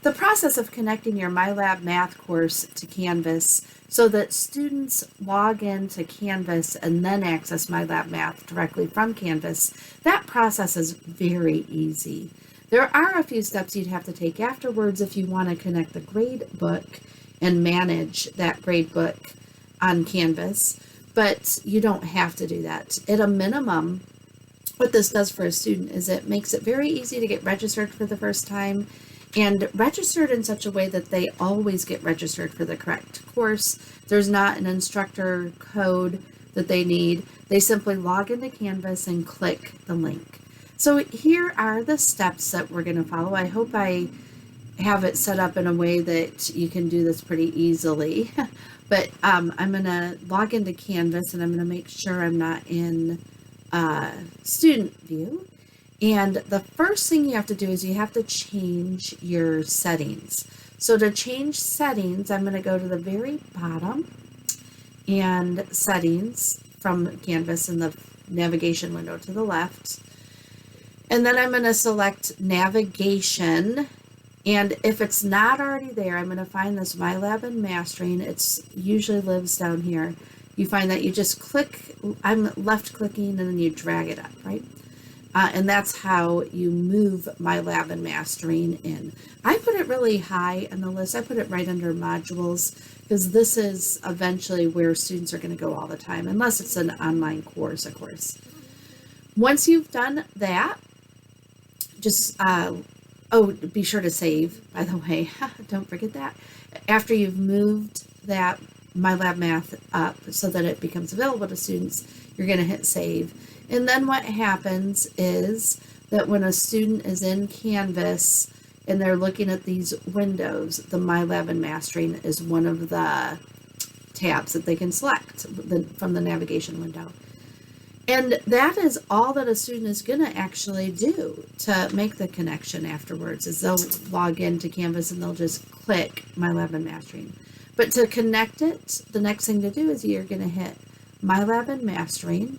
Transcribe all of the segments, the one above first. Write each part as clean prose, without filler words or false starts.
The process of connecting your MyLab math course to Canvas so that students log into Canvas and then access MyLab math directly from Canvas, that process is very easy. There are a few steps you'd have to take afterwards if you want to connect the grade book and manage that grade book on Canvas, but you don't have to do that. At a minimum, what this does for a student is it makes it very easy to get registered for the first time, and registered in such a way that they always get registered for the correct course. There's not an instructor code that they need. They simply log into Canvas and click the link. So here are the steps that we're going to follow. I hope I have it set up in a way that you can do this pretty easily. But I'm going to log into Canvas, and I'm going to make sure I'm not in student view. And the first thing you have to do is you have to change your settings. So to change settings, I'm going to go to the very bottom and settings from Canvas in the navigation window to the left. And then I'm going to select navigation. And if it's not already there, I'm going to find this MyLab and Mastering. It's usually lives down here. You find that you just click, I'm left clicking, and then you drag it up, right? And that's how you move MyLab and Mastering in. I put it really high on the list. I put it right under modules because this is eventually where students are going to go all the time, unless it's an online course, of course. Once you've done that, just, be sure to save, by the way. Don't forget that. After you've moved that MyLab Math up so that it becomes available to students, you're going to hit save. And then what happens is that when a student is in Canvas and they're looking at these windows, the MyLab and Mastering is one of the tabs that they can select from the navigation window. And that is all that a student is going to actually do to make the connection afterwards, is they'll log into Canvas and they'll just click MyLab and Mastering. But to connect it, the next thing to do is you're going to hit MyLab and Mastering.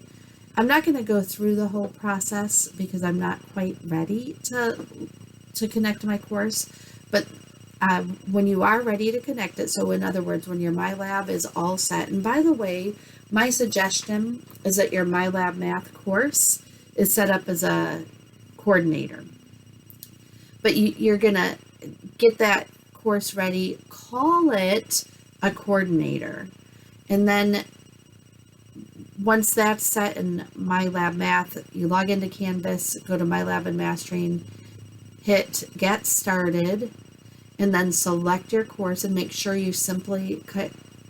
I'm not going to go through the whole process because I'm not quite ready to connect my course, but when you are ready to connect it, so in other words, when your MyLab is all set, and by the way, my suggestion is that your MyLab math course is set up as a coordinator. But you're going to get that course ready, call it a coordinator, and then once that's set in MyLab Math, you log into Canvas, go to MyLab and Mastering, hit Get Started, and then select your course and make sure you simply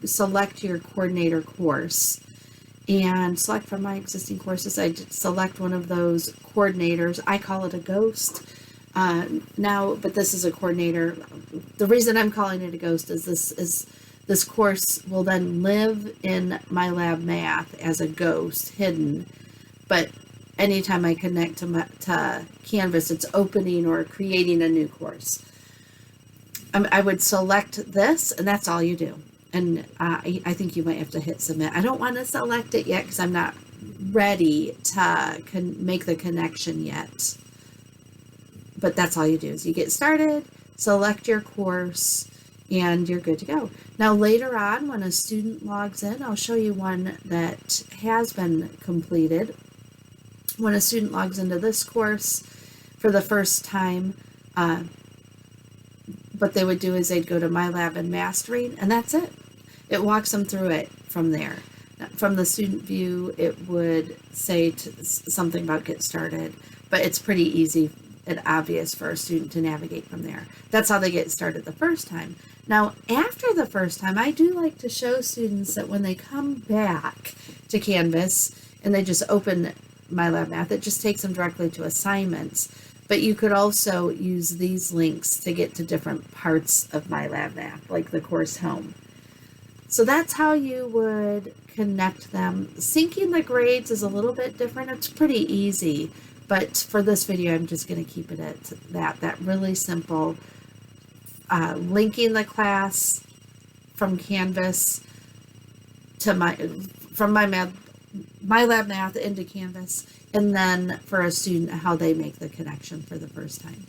select your coordinator course. And select from my existing courses, I select one of those coordinators. I call it a ghost now, but this is a coordinator. The reason I'm calling it a ghost is this course will then live in MyLab Math as a ghost, hidden, but anytime I connect to Canvas, it's opening or creating a new course. I would select this, and that's all you do. And I think you might have to hit submit. I don't want to select it yet because I'm not ready to make the connection yet. But that's all you do is you get started, select your course, and you're good to go. Now later on, when a student logs in, I'll show you one that has been completed. When a student logs into this course for the first time, what they would do is they'd go to MyLab and Mastering, and that's it. It walks them through it from there. From the student view, it would say something about get started, but it's pretty easy and obvious for a student to navigate from there. That's how they get started the first time. Now, after the first time, I do like to show students that when they come back to Canvas and they just open MyLab Math, it just takes them directly to assignments. But you could also use these links to get to different parts of MyLab Math, like the course home. So that's how you would connect them. Syncing the grades is a little bit different. It's pretty easy, but for this video, I'm just going to keep it at that really simple. Linking the class from Canvas to MyLab Math into Canvas, and then for a student, how they make the connection for the first time.